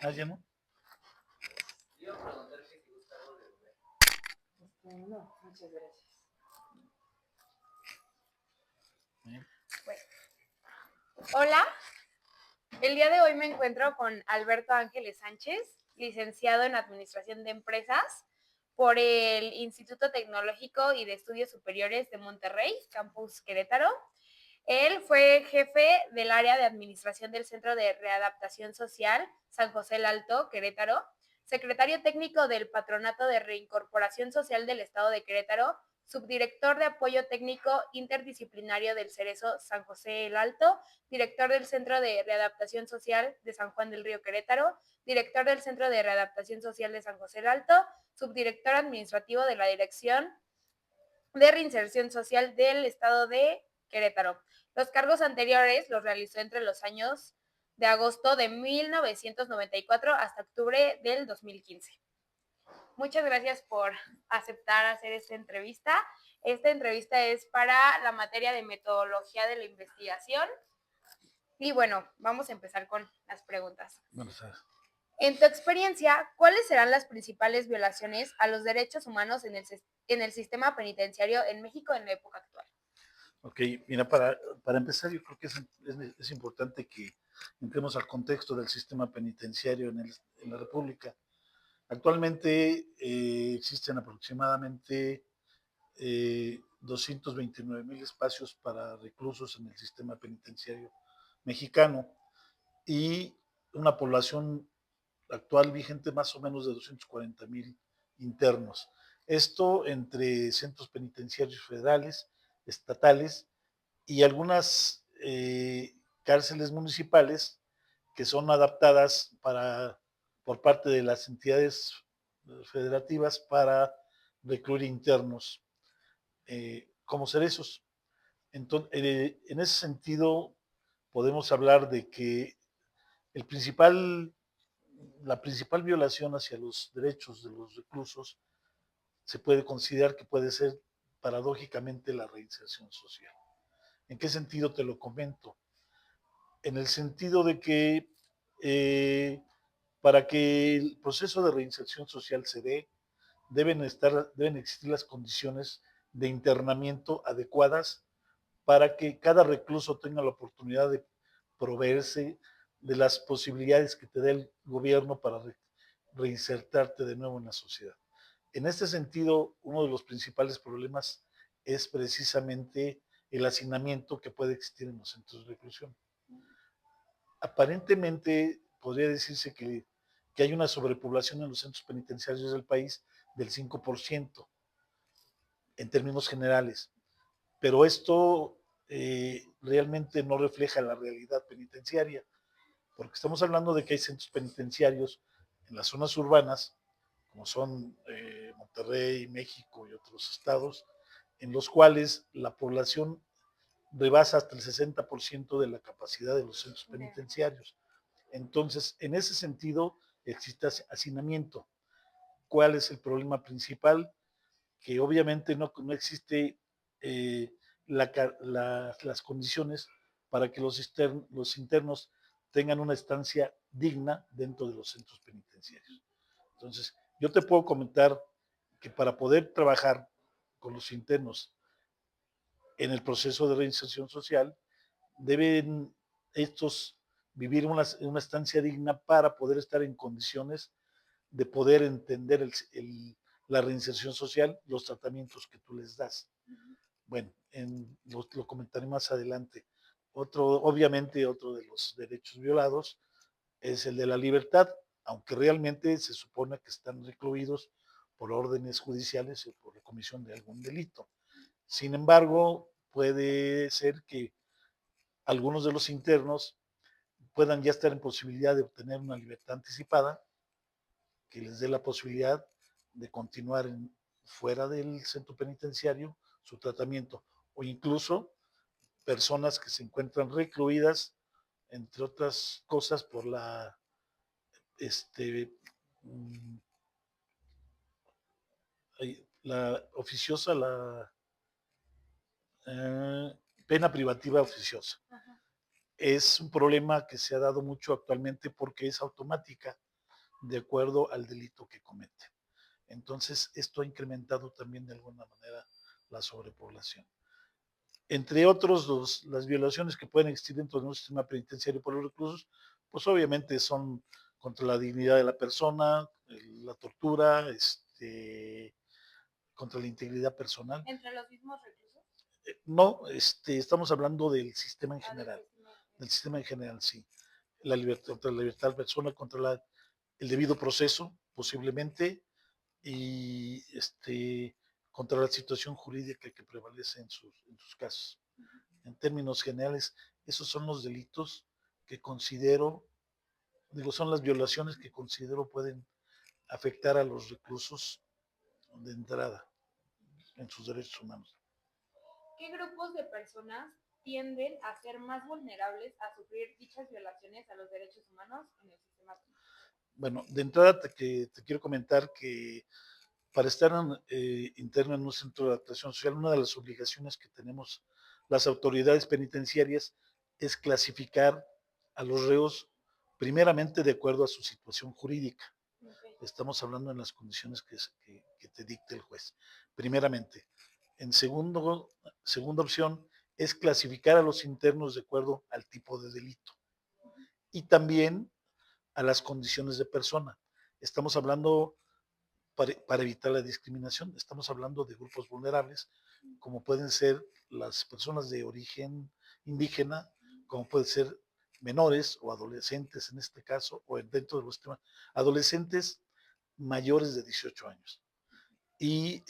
¿Alguien no? No, muchas gracias. Bien. Bueno, hola, el día de hoy me encuentro con Alberto Ángeles Sánchez, licenciado en Administración de Empresas por el Instituto Tecnológico y de Estudios Superiores de Monterrey, Campus Querétaro. Él fue jefe del área de administración del Centro de Readaptación Social San José el Alto, Querétaro, secretario técnico del Patronato de Reincorporación Social del Estado de Querétaro, subdirector de apoyo técnico interdisciplinario del Cerezo San José el Alto, director del Centro de Readaptación Social de San Juan del Río Querétaro, director del Centro de Readaptación Social de San José el Alto, subdirector administrativo de la Dirección de Reinserción Social del Estado de Querétaro. Los cargos anteriores los realizó entre los años de agosto de 1994 hasta octubre del 2015. Muchas gracias por aceptar hacer esta entrevista. Esta entrevista es para la materia de metodología de la investigación. Y bueno, vamos a empezar con las preguntas. Bueno, sabes. En tu experiencia, ¿cuáles serán las principales violaciones a los derechos humanos en el sistema penitenciario en México en la época actual? Ok, mira, para empezar, yo creo que es importante que entremos al contexto del sistema penitenciario en la República. Actualmente existen aproximadamente 229,000 espacios para reclusos en el sistema penitenciario mexicano y una población actual vigente más o menos de 240,000 internos. Esto entre centros penitenciarios federales, estatales y algunas cárceles municipales que son adaptadas por parte de las entidades federativas para recluir internos como cerezos. Entonces, en ese sentido, podemos hablar de que el principal, la principal violación hacia los derechos de los reclusos se puede considerar que puede ser paradójicamente la reinserción social. ¿En qué sentido te lo comento? En el sentido de que para que el proceso de reinserción social se dé, deben existir las condiciones de internamiento adecuadas para que cada recluso tenga la oportunidad de proveerse de las posibilidades que te dé el gobierno para reinsertarte de nuevo en la sociedad. En este sentido, uno de los principales problemas es precisamente el hacinamiento que puede existir en los centros de reclusión. Aparentemente podría decirse que hay una sobrepoblación en los centros penitenciarios del país del 5% en términos generales, pero esto realmente no refleja la realidad penitenciaria, porque estamos hablando de que hay centros penitenciarios en las zonas urbanas, como son Monterrey, México y otros estados, en los cuales la población rebasa hasta el 60% de la capacidad de los centros penitenciarios. Entonces, en ese sentido, existe hacinamiento. ¿Cuál es el problema principal? Que obviamente no existe eh, las condiciones para que los internos tengan una estancia digna dentro de los centros penitenciarios. Entonces, yo te puedo comentar que para poder trabajar con los internos en el proceso de reinserción social, deben estos vivir una estancia digna para poder estar en condiciones de poder entender la reinserción social, los tratamientos que tú les das. Bueno, lo comentaré más adelante. Obviamente, otro de los derechos violados es el de la libertad, aunque realmente se supone que están recluidos por órdenes judiciales o por la comisión de algún delito. Sin embargo, puede ser que algunos de los internos puedan ya estar en posibilidad de obtener una libertad anticipada que les dé la posibilidad de continuar fuera del centro penitenciario su tratamiento, o incluso personas que se encuentran recluidas, entre otras cosas, por este, mm, la oficiosa, eh, pena privativa oficiosa. Ajá. Es un problema que se ha dado mucho actualmente porque es automática. de acuerdo al delito que comete. Entonces, esto ha incrementado también de alguna manera la sobrepoblación. Entre otros, las violaciones que pueden existir dentro de un sistema penitenciario por los reclusos, pues obviamente son contra la dignidad de la persona, la tortura, contra la integridad personal. ¿Entre los mismos reclusos? No, estamos hablando del sistema en Ah, del general, sistema. del sistema en general, sí. La libertad, contra la libertad de la persona, contra el debido proceso, posiblemente, y contra la situación jurídica que prevalece en sus casos. En términos generales, esos son los delitos que considero, digo, son las violaciones que considero pueden afectar a los reclusos de entrada en sus derechos humanos. ¿Qué grupos de personas tienden a ser más vulnerables a sufrir dichas violaciones a los derechos humanos en el sistema penal? Bueno, de entrada te quiero comentar que para estar interno en un centro de adaptación social, una de las obligaciones que tenemos las autoridades penitenciarias es clasificar a los reos primeramente de acuerdo a su situación jurídica. Okay. Estamos hablando en las condiciones que te dicte el juez, primeramente. En segunda opción es clasificar a los internos de acuerdo al tipo de delito y también a las condiciones de persona. Estamos hablando para evitar la discriminación. Estamos hablando de grupos vulnerables, como pueden ser las personas de origen indígena, como pueden ser menores o adolescentes en este caso, o dentro de los temas, adolescentes mayores de 18 años. Y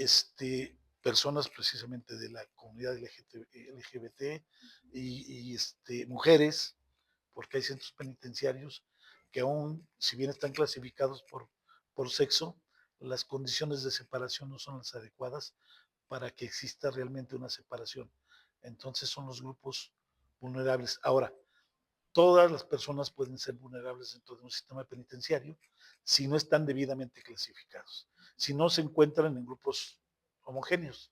personas precisamente de la comunidad LGBT y mujeres, porque hay centros penitenciarios que aún, si bien están clasificados por sexo, las condiciones de separación no son las adecuadas para que exista realmente una separación. Entonces son los grupos vulnerables. Ahora, todas las personas pueden ser vulnerables dentro de un sistema penitenciario si no están debidamente clasificados, si no se encuentran en grupos homogéneos.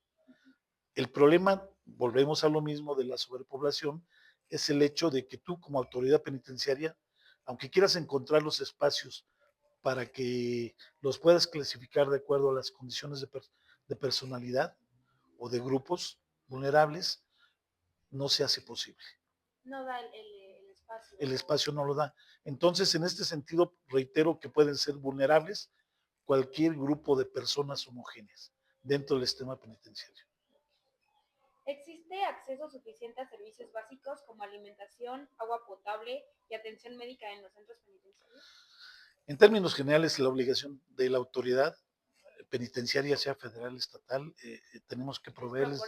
El problema, volvemos a lo mismo de la sobrepoblación, es el hecho de que tú como autoridad penitenciaria, aunque quieras encontrar los espacios para que los puedas clasificar de acuerdo a las condiciones de personalidad o de grupos vulnerables, no se hace posible. No da el espacio. El espacio no lo da. Entonces, en este sentido, reitero que pueden ser vulnerables cualquier grupo de personas homogéneas dentro del sistema penitenciario. ¿Existe acceso suficiente a servicios básicos como alimentación, agua potable y atención médica en los centros penitenciarios? En términos generales, la obligación de la autoridad penitenciaria, sea federal, estatal, tenemos que proveerles,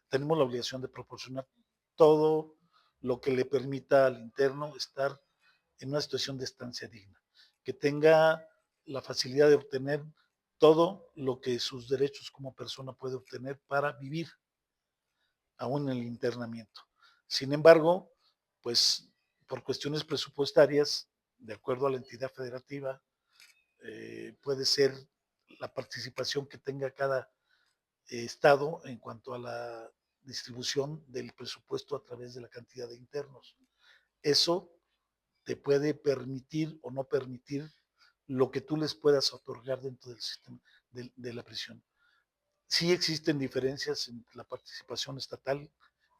tenemos la obligación de proporcionar todo lo que le permita al interno estar en una situación de estancia digna, que tenga la facilidad de obtener todo lo que sus derechos como persona puede obtener para vivir aún en el internamiento. Sin embargo, pues por cuestiones presupuestarias, de acuerdo a la entidad federativa, puede ser la participación que tenga cada estado en cuanto a la distribución del presupuesto a través de la cantidad de internos. Eso te puede permitir o no permitir lo que tú les puedas otorgar dentro del sistema de la prisión. Sí existen diferencias en la participación estatal,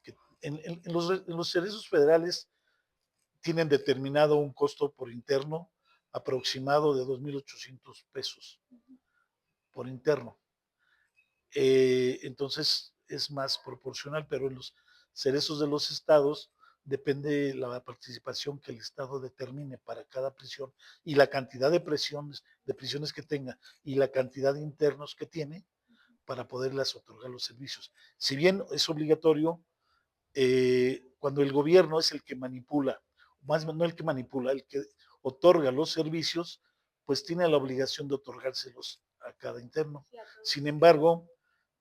que en los servicios federales tienen determinado un costo por interno aproximado de 2,800 pesos por interno. Entonces es más proporcional, pero en los cerezos de los estados depende la participación que el estado determine para cada prisión y la cantidad de prisiones que tenga y la cantidad de internos que tiene para poderlas otorgar los servicios. Si bien es obligatorio, cuando el gobierno es el que manipula, más no el que manipula, el que otorga los servicios, pues tiene la obligación de otorgárselos a cada interno. Sin embargo,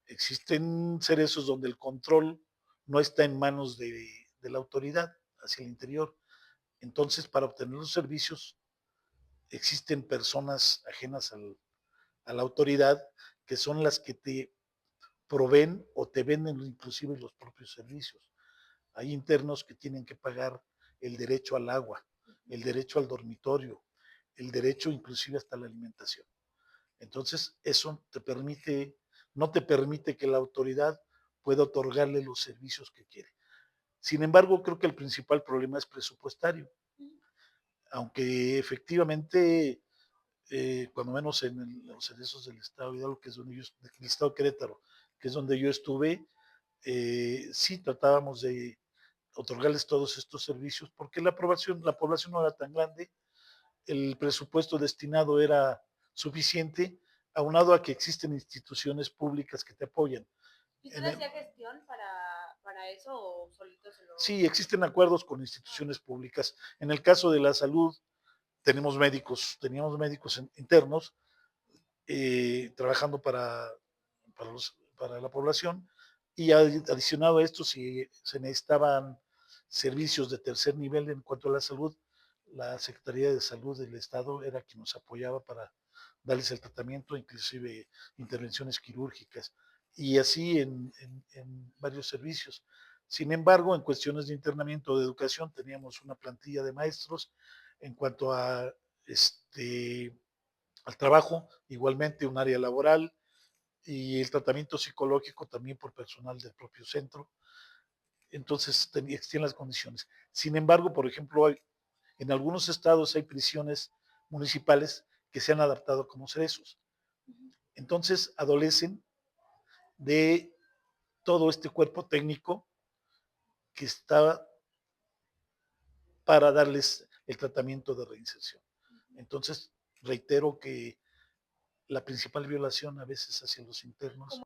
existen cerezos donde el control no está en manos de la autoridad hacia el interior. Entonces, para obtener los servicios, existen personas ajenas a la autoridad que son las que te proveen o te venden inclusive los propios servicios. Hay internos que tienen que pagar el derecho al agua, el derecho al dormitorio, el derecho inclusive hasta la alimentación. Entonces, eso no te permite que la autoridad pueda otorgarle los servicios que quiere. Sin embargo, creo que el principal problema es presupuestario, aunque efectivamente, cuando menos en los cerezos del Estado de Hidalgo, que es donde del Estado de Querétaro, que es donde yo estuve, sí tratábamos de otorgarles todos estos servicios, porque la población no era tan grande, el presupuesto destinado era suficiente, aunado a que existen instituciones públicas que te apoyan. ¿Y usted hacía gestión para eso o solito se lo...? Sí, existen acuerdos con instituciones públicas. En el caso de la salud, teníamos médicos internos trabajando para la población, y adicionado a esto, si se necesitaban servicios de tercer nivel en cuanto a la salud, la Secretaría de Salud del Estado era quien nos apoyaba para darles el tratamiento, inclusive intervenciones quirúrgicas, y así en varios servicios. Sin embargo, en cuestiones de internamiento o de educación, teníamos una plantilla de maestros. En cuanto a al trabajo, igualmente un área laboral, y el tratamiento psicológico también por personal del propio centro. Entonces, existían las condiciones. Sin embargo, por ejemplo, en algunos estados hay prisiones municipales que se han adaptado como cerezos. Entonces, adolecen de todo este cuerpo técnico que está para darles el tratamiento de reinserción. Entonces, reitero que la principal violación a veces hacia los internos